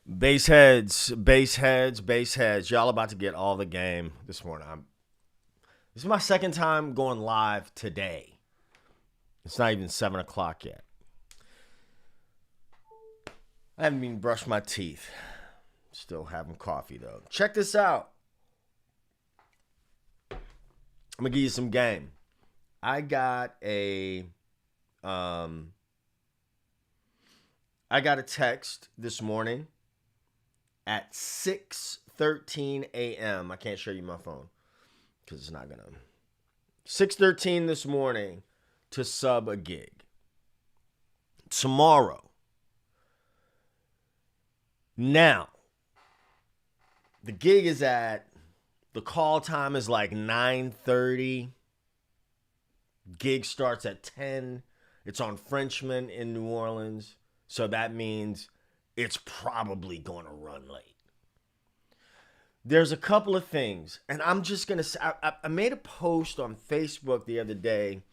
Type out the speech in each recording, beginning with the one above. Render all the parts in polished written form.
Base heads, base heads, base heads. Y'all about to get all the game this morning. This is my second time going live today. It's not even 7 o'clock yet. I haven't even brushed my teeth. Still having coffee though. Check this out. I'm gonna give you some game. I got a text this morning at 6:13 a.m. I can't show you my phone because it's not gonna. 6:13 this morning to sub a gig. Tomorrow. Now, the gig is the call time is like 9:30. Gig starts at 10. It's on Frenchman in New Orleans. So that means it's probably going to run late. There's a couple of things, and I'm just going to say, I made a post on Facebook the other day.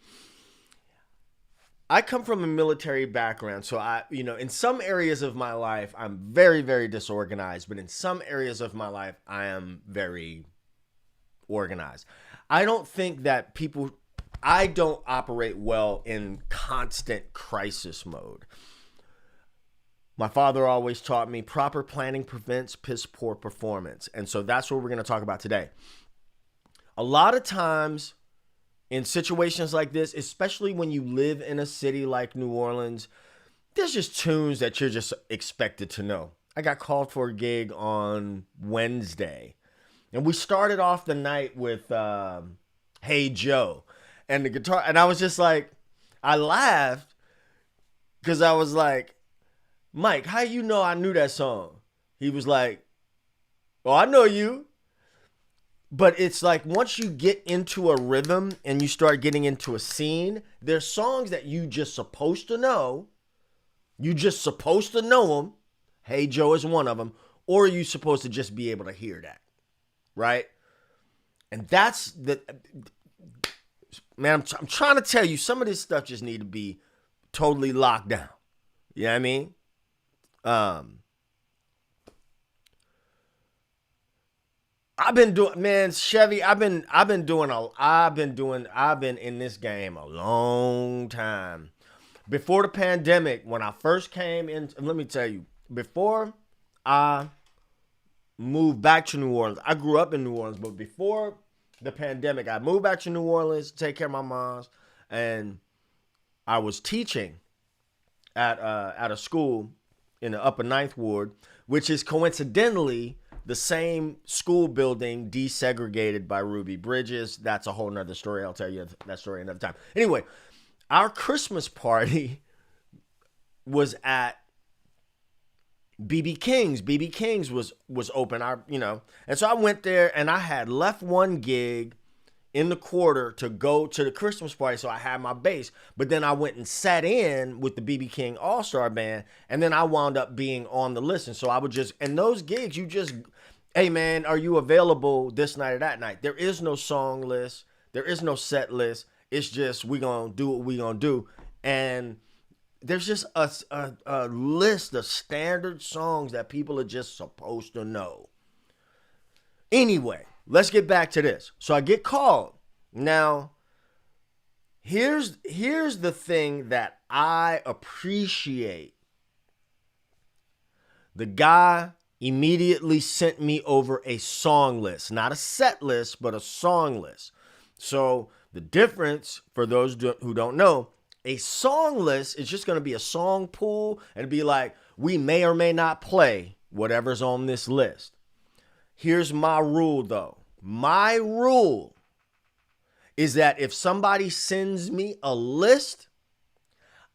I come from a military background, so in some areas of my life, I'm very, very disorganized, but in some areas of my life, I am very organized. I don't operate well in constant crisis mode. My father always taught me proper planning prevents piss poor performance. And so that's what we're going to talk about today. A lot of times in situations like this, especially when you live in a city like New Orleans, there's just tunes that you're just expected to know. I got called for a gig on Wednesday, and we started off the night with Hey Joe and the guitar. And I was just like, I laughed because I was like, Mike, how you know I knew that song? He was like, oh, I know you. But it's like once you get into a rhythm and you start getting into a scene, there's songs that you just supposed to know. You just supposed to know them. Hey Joe is one of them. Or you supposed to just be able to hear that. Right? And that's man, I'm trying to tell you, some of this stuff just need to be totally locked down. You know what I mean? I've been doing, man, Chevy. I've been in this game a long time. Before the pandemic, when I first came in, let me tell you, before I moved back to New Orleans, I grew up in New Orleans, but before the pandemic, I moved back to New Orleans to take care of my mom's, and I was teaching at a school in the Upper Ninth Ward, which is coincidentally the same school building desegregated by Ruby Bridges. That's a whole nother story. I'll tell you that story another time. Anyway, our Christmas party was at BB King's. BB King's was open. And so I went there, and I had left one gig in the quarter to go to the Christmas party, so I had my base. But then I went and sat in with the BB King All-Star Band, and then I wound up being on the list. And so I would just, and those gigs, you just, hey man, are you available this night or that night? There is no song list. There is no set list. It's just, we gonna do what we gonna do. And there's just a list of standard songs that people are just supposed to know. Anyway, let's get back to this. So I get called. Now, here's the thing that I appreciate. The guy immediately sent me over a song list. Not a set list, but a song list. So the difference, for those who don't know, a song list is just going to be a song pool and be like, we may or may not play whatever's on this list. Here's my rule, though. My rule is that if somebody sends me a list,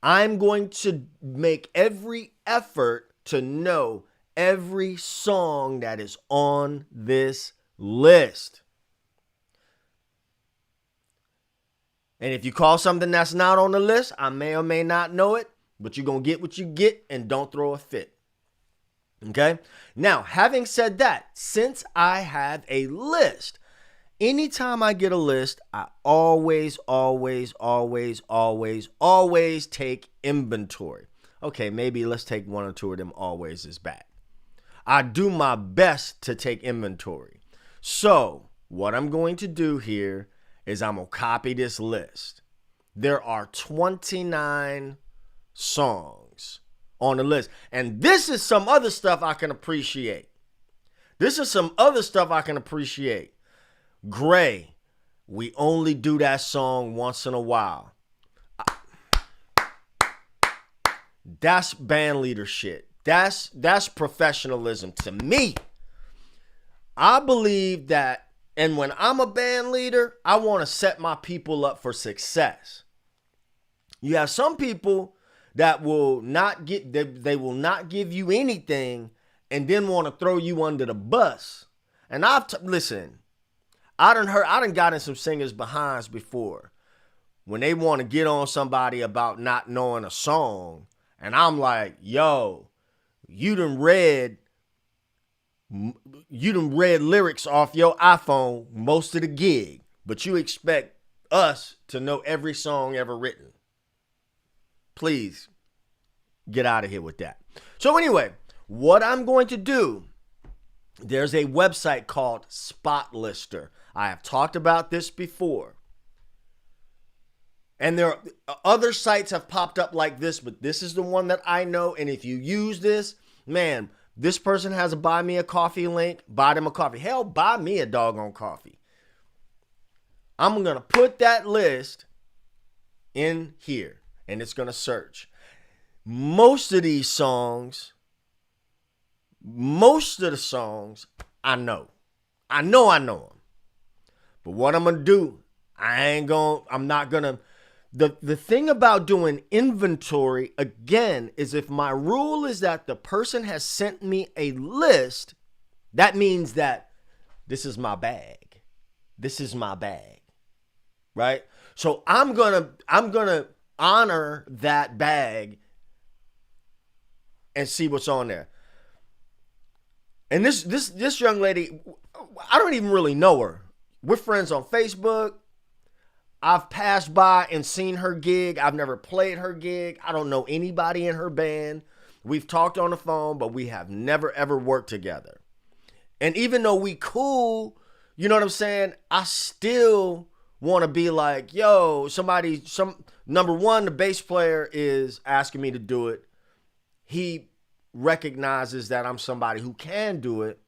I'm going to make every effort to know every song that is on this list. And if you call something that's not on the list, I may or may not know it, but you're going to get what you get, and don't throw a fit. Okay? Now, having said that, since I have a list, anytime I get a list, I always take inventory. Okay, maybe let's take one or two of them always is back. I do my best to take inventory. So what I'm going to do here is I'm going to copy this list. There are 29 songs on the list. And this is some other stuff I can appreciate. Gray, we only do that song once in a while. That's band leader shit. That's professionalism to me. I believe that, and when I'm a band leader, I want to set my people up for success. You have some people that will not get, they will not give you anything and then want to throw you under the bus. And listen, I done got in some singers' behinds before when they want to get on somebody about not knowing a song. And I'm like, yo, you done read lyrics off your iPhone most of the gig, but you expect us to know every song ever written. Please get out of here with that. So anyway, what I'm going to do, there's a website called Spotlister. I have talked about this before. And there are other sites have popped up like this, but this is the one that I know. And if you use this, man, this person has a buy me a coffee link. Buy them a coffee. Hell, buy me a doggone coffee. I'm going to put that list in here and it's going to search. Most of the songs, I know. I know them. But what I'm going to do, I'm not going to. The thing about doing inventory, again, is if my rule is that the person has sent me a list, that means that this is my bag. This is my bag, right? So I'm gonna honor that bag and see what's on there. And this young lady, I don't even really know her. We're friends on Facebook. I've passed by and seen her gig. I've never played her gig. I don't know anybody in her band. We've talked on the phone, but we have never, ever worked together. And even though we cool, you know what I'm saying? I still want to be like, yo, number one, the bass player is asking me to do it. He recognizes that I'm somebody who can do it.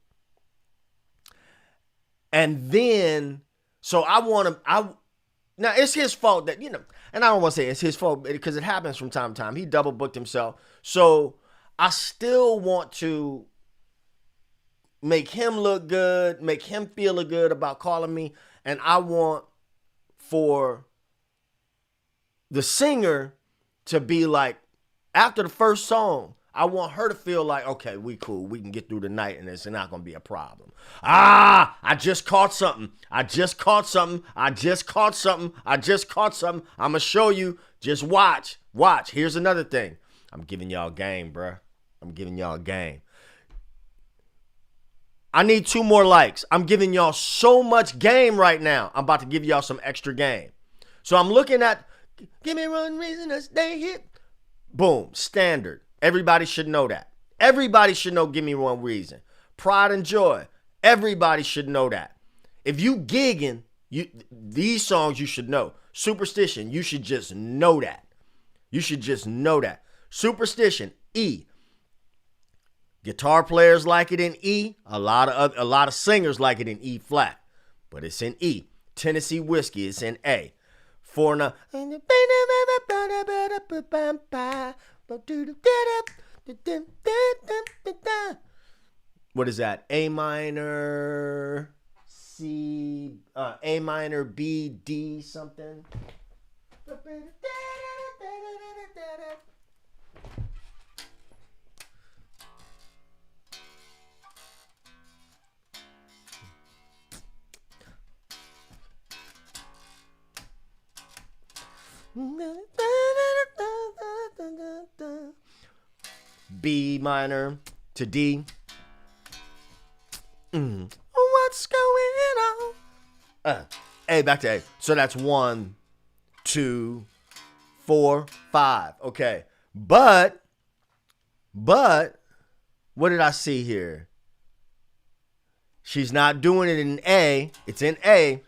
And then, so now, it's his fault that, and I don't want to say it's his fault because it happens from time to time. He double booked himself. So I still want to make him look good, make him feel good about calling me. And I want for the singer to be like, after the first song, I want her to feel like, okay, we cool. We can get through the night and it's not going to be a problem. I just caught something. I'm going to show you. Just watch. Here's another thing. I'm giving y'all game, bruh. I need 2 more likes. I'm giving y'all so much game right now. I'm about to give y'all some extra game. So I'm looking at, give me one reason to stay here. Boom, standard. Everybody should know that. Everybody should know Give Me One Reason. Pride and Joy. Everybody should know that. If you gigging, these songs you should know. Superstition, you should just know that. Superstition, E. Guitar players like it in E. A lot of singers like it in E flat, but it's in E. Tennessee Whiskey, it's in A. For now. What is that? A minor, C, A minor, B, D, something. B minor to D. What's going on? A back to A. So that's 1, 2, 4, 5. Okay. But what did I see here? She's not doing it in A. It's in A.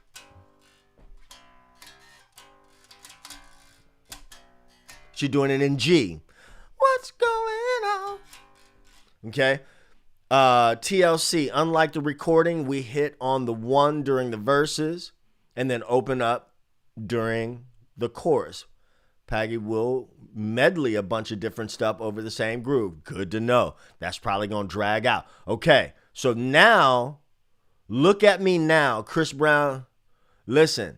She's doing it in G. What's going on? Okay. TLC, unlike the recording, we hit on the 1 during the verses and then open up during the chorus. Paggy will medley a bunch of different stuff over the same groove. Good to know. That's probably going to drag out. Okay, so now, look at me now, Chris Brown. Listen,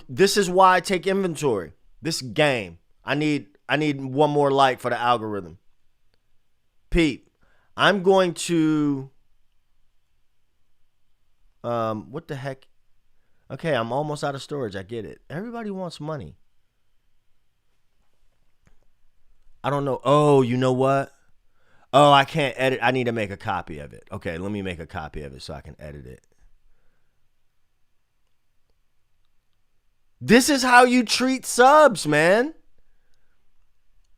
this is why I take inventory. This game, I need one more like for the algorithm. Pete, I'm going to, what the heck? Okay, I'm almost out of storage. I get it. Everybody wants money. I don't know. Oh, you know what? Oh, I can't edit. I need to make a copy of it. Okay, let me make a copy of it so I can edit it. This is how you treat subs, man.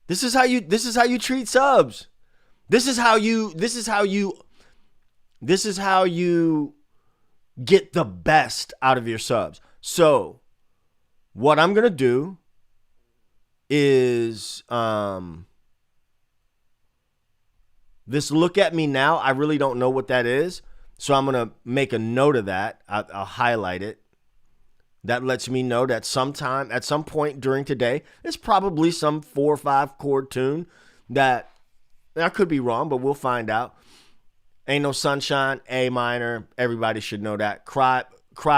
This is how you treat subs. This is how you get the best out of your subs. So, what I'm going to do is this look at me now. I really don't know what that is. So I'm going to make a note of that. I'll highlight it. That lets me know that sometime, at some point during today, it's probably some 4 or 5 chord tune that I could be wrong, but we'll find out. Ain't No Sunshine, A minor. Everybody should know that. Cry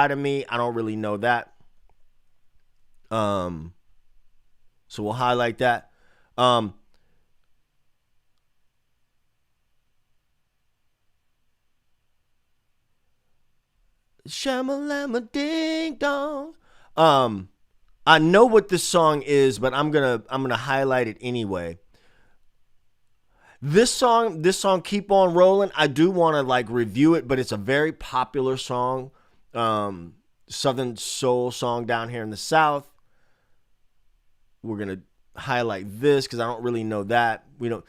to Me. I don't really know that. So we'll highlight that. Shamalama ding dong. I know what this song is, but I'm gonna highlight it anyway. This song, Keep On Rolling, I do want to like review it, but it's a very popular song. Southern soul song down here in the South. We're gonna highlight this because I don't really know that. We don't.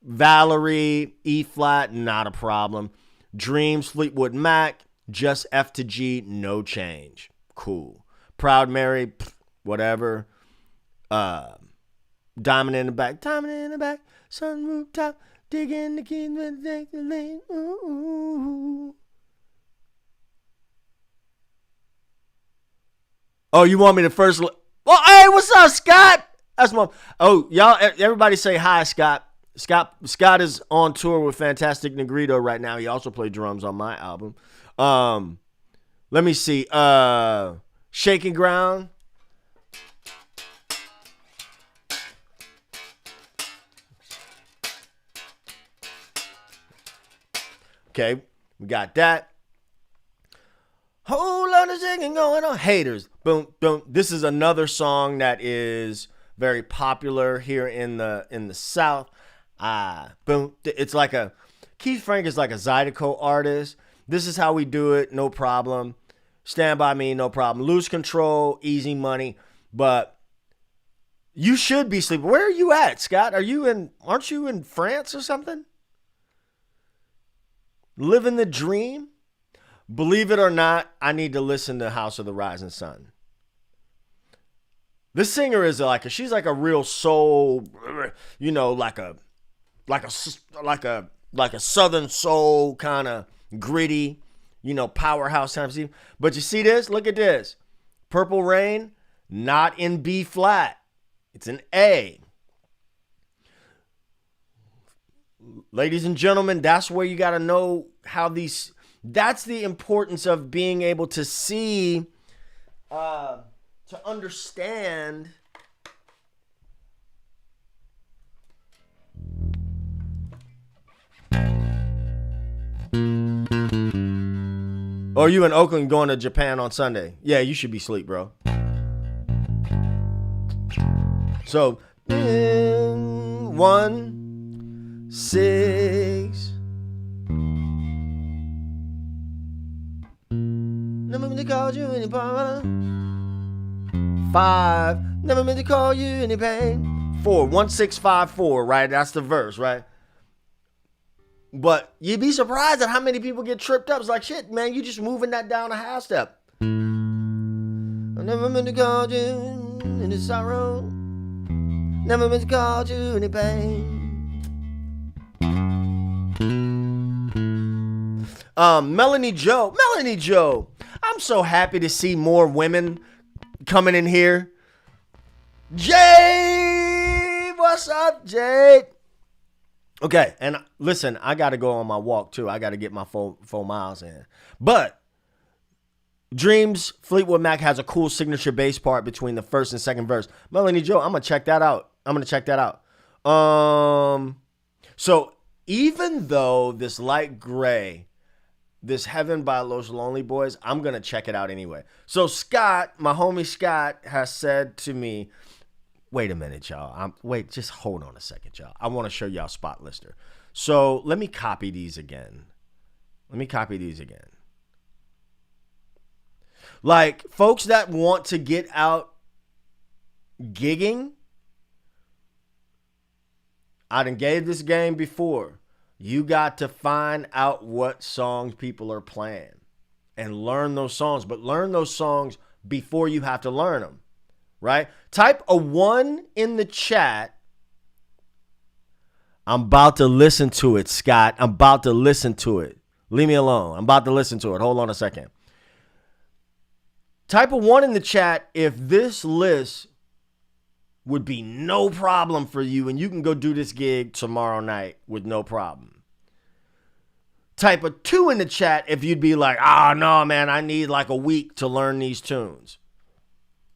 Valerie, E flat, not a problem. Dreams, Fleetwood Mac, just F to G, no change. Cool. Proud Mary, whatever. Diamond in the back, sunroof top, dig in the keys with the lane. Ooh. Oh, you want me to first? Well, hey, what's up, Scott? That's my. Oh, y'all, everybody say hi, Scott. Scott is on tour with Fantastic Negrito right now. He also played drums on my album. Let me see. Shaking Ground. Okay, we got that. Whole lot of singing going on. Haters. Boom, boom. This is another song that is very popular here in the South. Boom. It's like Keith Frank is like a Zydeco artist. This is how we do it. No problem. Stand By Me. No problem. Lose Control. Easy Money. But you should be sleeping. Where are you at, Scott? Aren't you in France or something? Living the dream? Believe it or not, I need to listen to House of the Rising Sun. This singer is she's like a real soul, like a Southern soul kind of gritty, powerhouse kind of scene. But you see this? Look at this. Purple Rain, not in B flat. It's an A. Ladies and gentlemen, that's where you got to know how that's the importance of being able to see, to understand. Or you in Oakland going to Japan on Sunday? Yeah, you should be asleep, bro. So, 1, 6. Never meant to call you any pain. 5. Never meant to call you any pain. 4. 1, 6, 5, 4. Right? That's the verse, right? But you'd be surprised at how many people get tripped up. It's like, shit, man, you just moving that down a half step. I never meant to call you any sorrow. Never meant to call you any pain. Melanie Joe. I'm so happy to see more women coming in here. Jade, what's up, Jade? Okay, and listen, I got to go on my walk too. I got to get my 4 miles in. But Dreams, Fleetwood Mac has a cool signature bass part between the first and second verse. Melanie Joe, I'm going to check that out. So even though this light gray, this Heaven by Los Lonely Boys, I'm going to check it out anyway. So Scott, my homie Scott, has said to me, wait a minute, y'all. Just hold on a second, y'all. I want to show y'all Spot Lister. So let me copy these again. Like, folks that want to get out gigging, I done gave this game before. You got to find out what songs people are playing and learn those songs. But learn those songs before you have to learn them, right? Type a 1 in the chat. I'm about to listen to it, Scott. I'm about to listen to it. Leave me alone. I'm about to listen to it. Hold on a second. Type a 1 in the chat if this list would be no problem for you and you can go do this gig tomorrow night with no problem. Type a 2 in the chat if you'd be like, no, man, I need like a week to learn these tunes.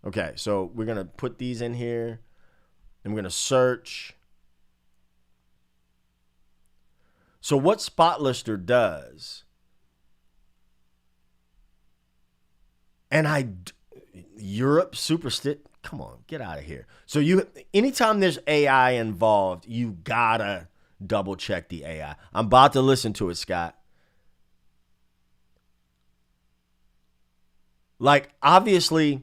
Okay, so we're going to put these in here. I'm going to search. So what Spot Lister does, and Europe Superstick, come on, get out of here. So anytime there's AI involved, you gotta double check the AI. I'm about to listen to it, Scott. Like, obviously,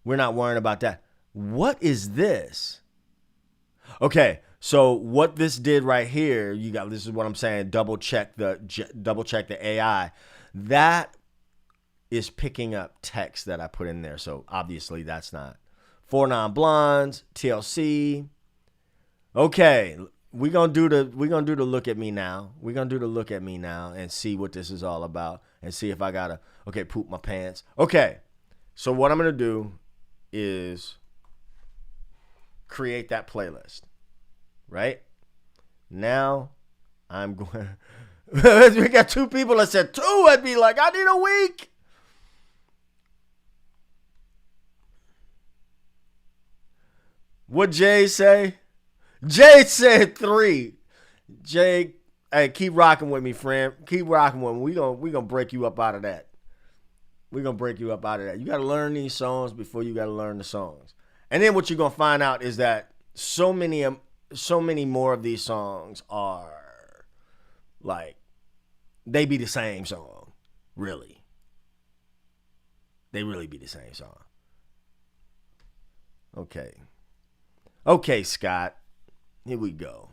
we're not worrying about that. What is this? Okay, so what this did right here, this is what I'm saying, double check the AI. That is picking up text that I put in there. So obviously that's not 4 Non Blondes, TLC. Okay, we're gonna do the look at me now. We're gonna do the look at me now and see what this is all about and see if I gotta poop my pants. Okay, so what I'm gonna do is create that playlist. Right? Now I'm going we got 2 people that said 2. I'd be like, I need a week. What Jay say? Jay said 3. Jay, hey, keep rocking with me, friend. Keep rocking with me. We gonna break you up out of that. You got to learn these songs before you got to learn the songs. And then what you're gonna find out is that so many more of these songs are like, they be the same song, really. They really be the same song. Okay, Scott. Here we go.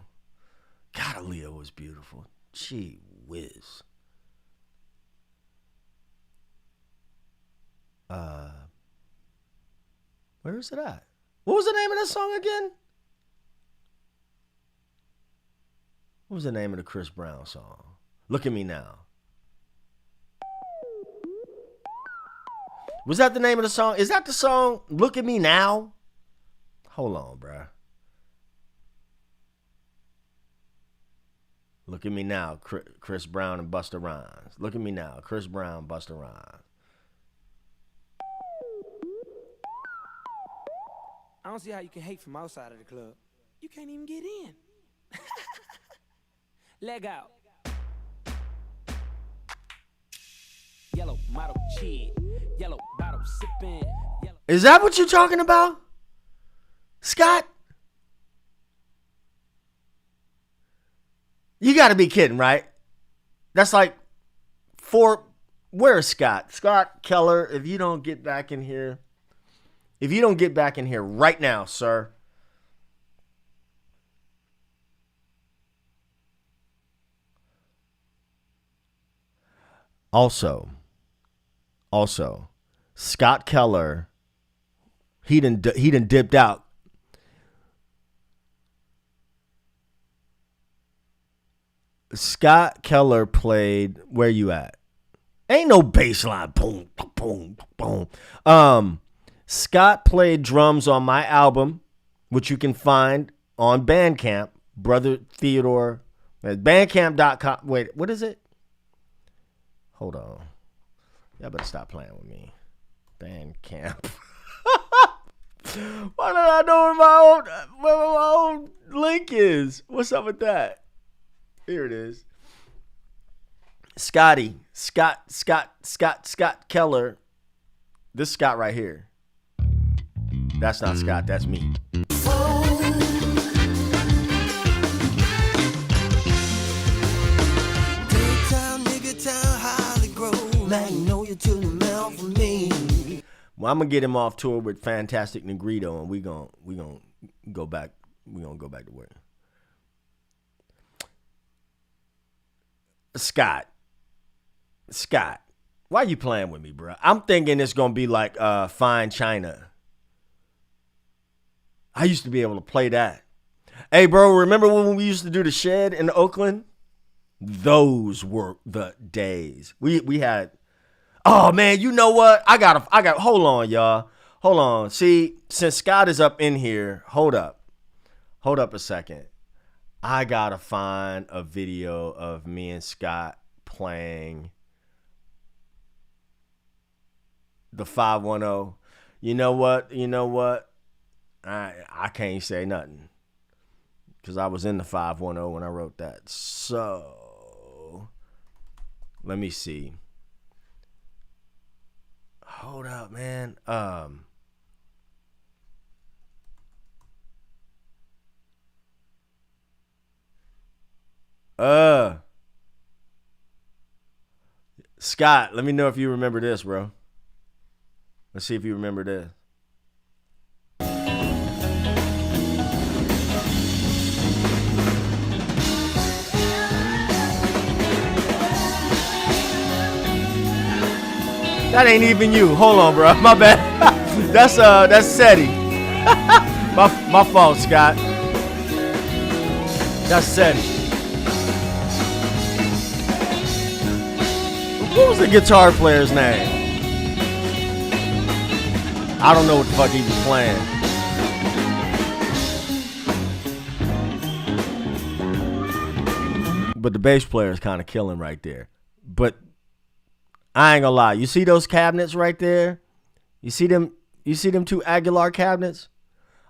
God, Aaliyah was beautiful. Gee whiz. Where is it at? What was the name of that song again? What was the name of the Chris Brown song? Look at Me Now. Was that the name of the song? Is that the song, Look at Me Now? Hold on, bruh. Look at Me Now, Chris Brown and Busta Rhymes. Look at Me Now, Chris Brown, Busta Rhymes. I don't see how you can hate from outside of the club. You can't even get in. Leg out. Yellow model kid. Yellow bottle sipping. Is that what you're talking about, Scott? You got to be kidding, right? That's like where's Scott? Scott Keller, if you don't get back in here right now, sir. Also, Scott Keller, he done dipped out. Scott Keller played, where you at? Ain't no bass line. Boom, boom, boom. Scott played drums on my album, which you can find on Bandcamp. Brother Theodore. Bandcamp.com. Wait, what is it? Hold on. Y'all better stop playing with me. Bandcamp. Why don't I know where my own link is? What's up with that? Here it is. Scott Keller. This Scott right here. That's not Scott, that's me. Well, I'm gonna get him off tour with Fantastic Negrito, and we gonna go back. We gonna go back to work. Scott, why you playing with me, bro? I'm thinking it's gonna be like Fine China. I used to be able to play that. Hey, bro, remember when we used to do the Shed in Oakland? Those were the days. We had. Oh man, you know what? I got. Hold on, y'all. Hold on. See, since Scott is up in here, hold up a second. I gotta find a video of me and Scott playing the 510. You know what? I can't say nothing because I was in the 510 when I wrote that. So let me see. Hold up, man. Scott, let me know if you remember this, bro. Let's see if you remember this. That ain't even you. Hold on, bro. My bad. That's Seti. my fault, Scott. That's Seti. What was the guitar player's name? I don't know what the fuck he was playing. But the bass player is kind of killing right there. But I ain't gonna lie. You see those cabinets right there? You see them two Aguilar cabinets?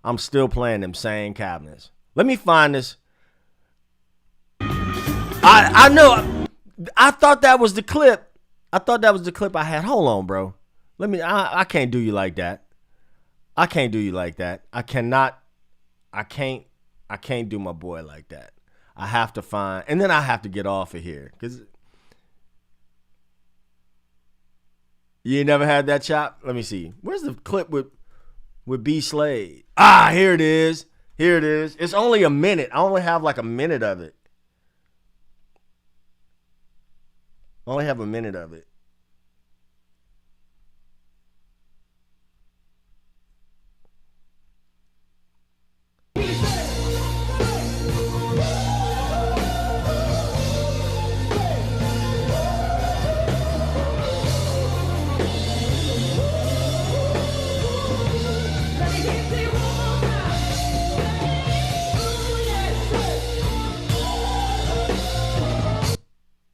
I'm still playing them same cabinets. Let me find this. I know. I thought that was the clip. I had. Hold on, bro. I can't do you like that. I can't do my boy like that. I have to find, and then I have to get off of here because you ain't never had that chop. Let me see. Where's the clip with B Slade? Ah, here it is. It's only a minute. I only have like a minute of it. I only have a minute of it.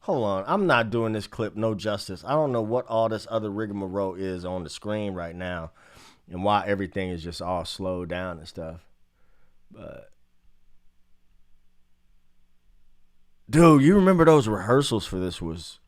Hold on, I'm not doing this clip no justice. I don't know what all this other rigmarole is on the screen right now and why everything is just all slowed down and stuff. But dude, you remember those rehearsals for this was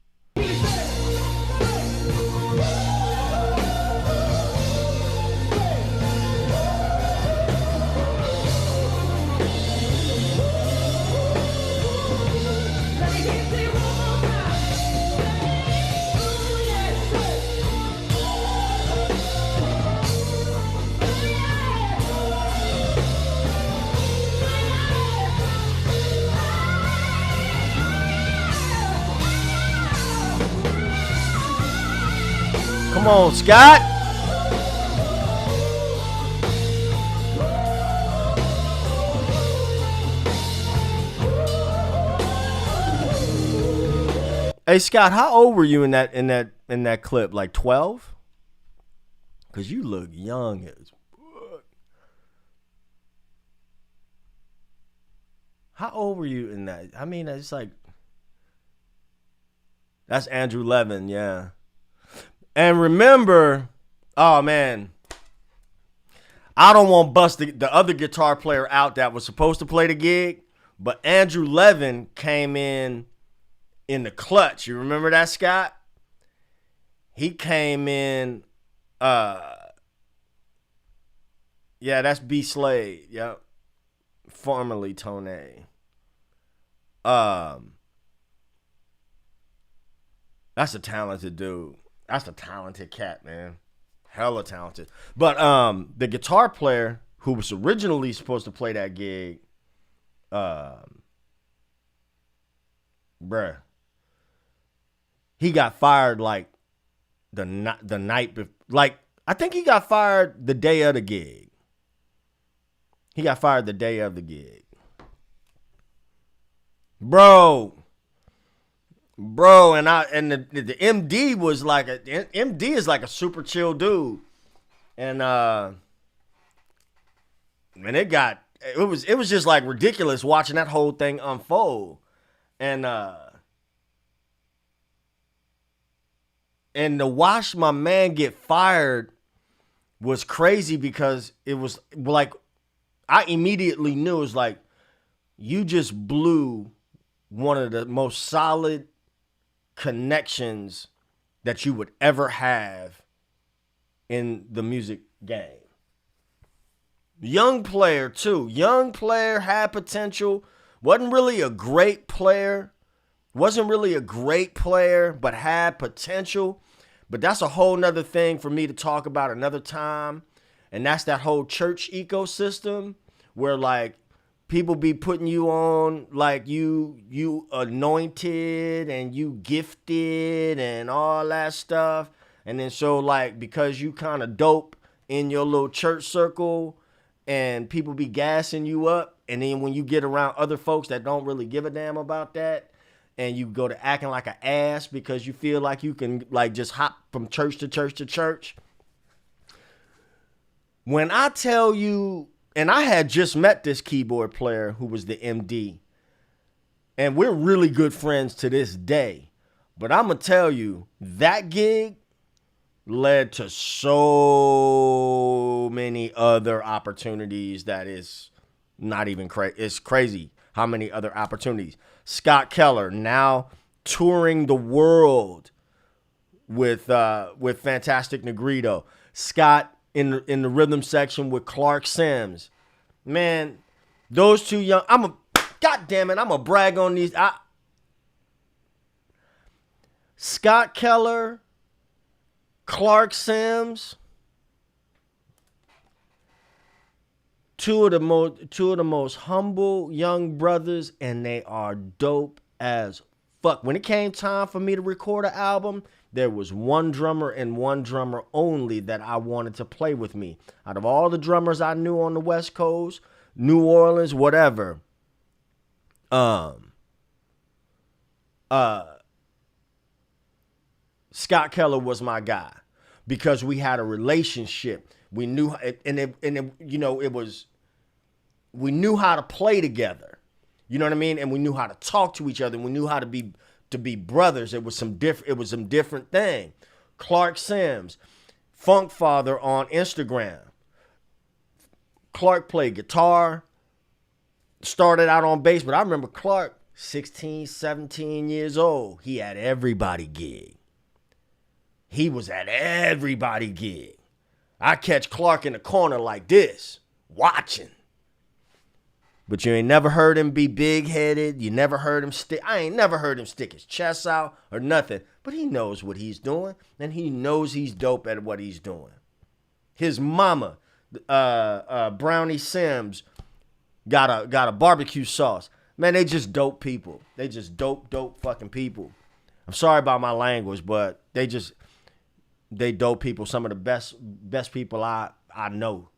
Come on, Scott. Hey Scott, how old were you in that clip? Like 12? Cause you look young as fuck. How old were you in that? I mean, it's like that's Andrew Levin, yeah. And remember, oh man, I don't want to bust the other guitar player out that was supposed to play the gig, but Andrew Levin came in the clutch. You remember that, Scott? He came in, yeah, that's B. Slade, yep. Formerly Tone. That's a talented dude. That's a talented cat, man. Hella talented. But the guitar player who was originally supposed to play that gig, bruh, he got fired like the night before. Like, I think he got fired the day of the gig. He got fired the day of the gig. Bro, and the MD was like MD is like a super chill dude. And it was just like ridiculous watching that whole thing unfold. And to watch my man get fired was crazy because it was like I immediately knew it was like you just blew one of the most solid connections that you would ever have in the music game. Young player too. Young player, had potential. Wasn't really a great player, but had potential. But that's a whole nother thing for me to talk about another time. And that's that whole church ecosystem where like people be putting you on like you anointed and you gifted and all that stuff. And then so like because you kind of dope in your little church circle and people be gassing you up. And then when you get around other folks that don't really give a damn about that, and you go to acting like an ass because you feel like you can like just hop from church to church to church. When I tell you, and I had just met this keyboard player who was the MD, and we're really good friends to this day. But I'm going to tell you, that gig led to so many other opportunities that is not even crazy. It's crazy how many other opportunities. Scott Keller now touring the world with Fantastic Negrito. Scott in the rhythm section with Clark Sims. Man, those two young. God damn it, I'm gonna brag on these. Scott Keller, Clark Sims. Two of the most humble young brothers, and they are dope as fuck. When it came time for me to record an album, there was one drummer and one drummer only that I wanted to play with me. Out of all the drummers I knew on the West Coast, New Orleans, whatever, Scott Keller was my guy because we had a relationship. We knew, we knew how to play together. You know what I mean? And we knew how to talk to each other. And we knew how to be brothers. It was some different thing. Clark Sims, Funk Father on Instagram. Clark played guitar, started out on bass, but I remember Clark, 16, 17 years old. He had everybody gig. He was at everybody gig. I catch Clark in the corner like this, watching. But you ain't never heard him be big-headed. You never heard him I ain't never heard him stick his chest out or nothing. But he knows what he's doing, and he knows he's dope at what he's doing. His mama, Brownie Sims, got a barbecue sauce. Man, they just dope people. They just dope fucking people. I'm sorry about my language, but they just... They dope people, some of the best people I know.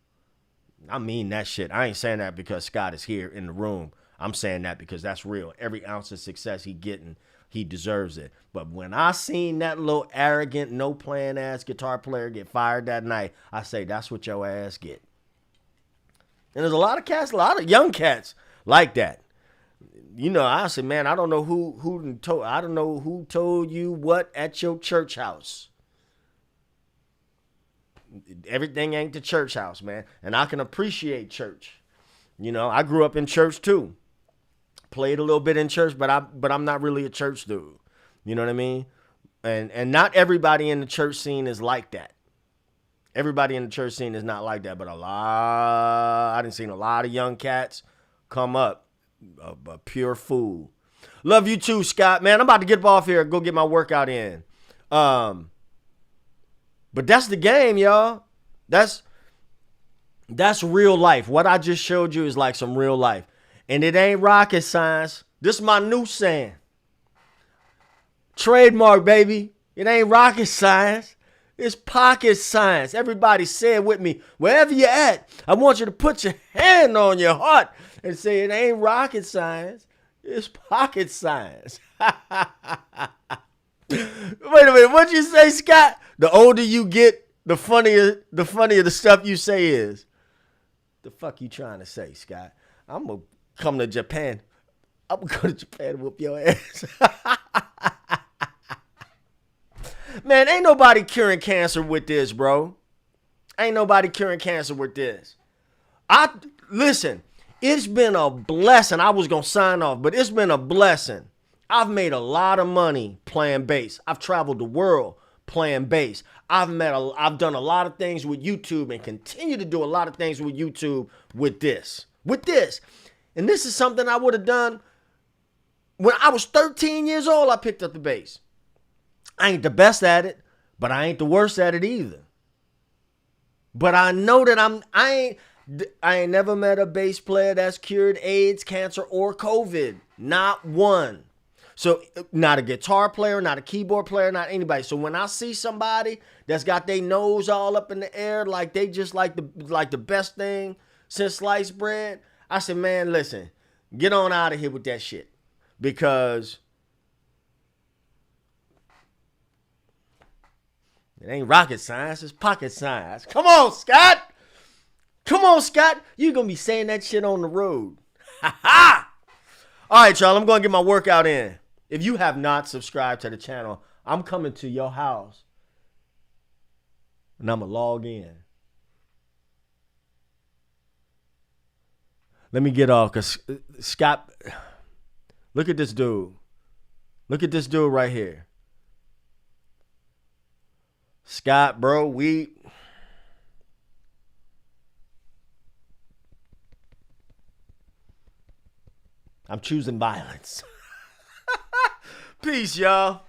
I mean that shit. I ain't saying that because Scott is here in the room. I'm saying that because that's real. Every ounce of success he getting, he deserves it. But when I seen that little arrogant, no plan ass guitar player get fired that night, I say that's what your ass get. And there's a lot of cats, a lot of young cats like that. You know, I said, man, I don't know I don't know who told you what at your church house. Everything ain't the church house, man. And I can appreciate church. You know, I grew up in church too. Played a little bit in church, but I'm not really a church dude. You know what I mean? And not everybody in the church scene is like that. Everybody in the church scene is not like that, but I done seen a lot of young cats come up a pure fool. Love you too, Scott. Man, I'm about to get off here, go get my workout in. But that's the game, y'all. That's real life. What I just showed you is like some real life. And it ain't rocket science. This is my new saying. Trademark, baby. It ain't rocket science. It's pocket science. Everybody say it with me. Wherever you're at, I want you to put your hand on your heart and say it ain't rocket science. It's pocket science. Wait a minute. What'd you say, Scott? The older you get, the funnier the stuff you say is. The fuck you trying to say, Scott? I'm going to come to Japan. I'm going to go to Japan and whoop your ass. Man, ain't nobody curing cancer with this, bro. Ain't nobody curing cancer with this. Listen, it's been a blessing. I was going to sign off, but it's been a blessing. I've made a lot of money playing bass. I've traveled the world playing bass. I've done a lot of things with YouTube and continue to do a lot of things with YouTube with this. And this is something I would have done when I was 13 years old. I picked up the bass. I ain't the best at it, but I ain't the worst at it either. But I know that I ain't never met a bass player that's cured AIDS, cancer, or COVID. Not one. So not a guitar player, not a keyboard player, not anybody. So when I see somebody that's got their nose all up in the air like they just like the best thing since sliced bread, I said, man, listen, get on out of here with that shit. Because it ain't rocket science, it's pocket science. Come on, Scott. You're going to be saying that shit on the road. Ha ha! All right, y'all, I'm going to get my workout in. If you have not subscribed to the channel, I'm coming to your house. And I'm going to log in. Let me get off, because Scott, look at this dude. Look at this dude right here. Scott, bro, I'm choosing violence. Peace, y'all.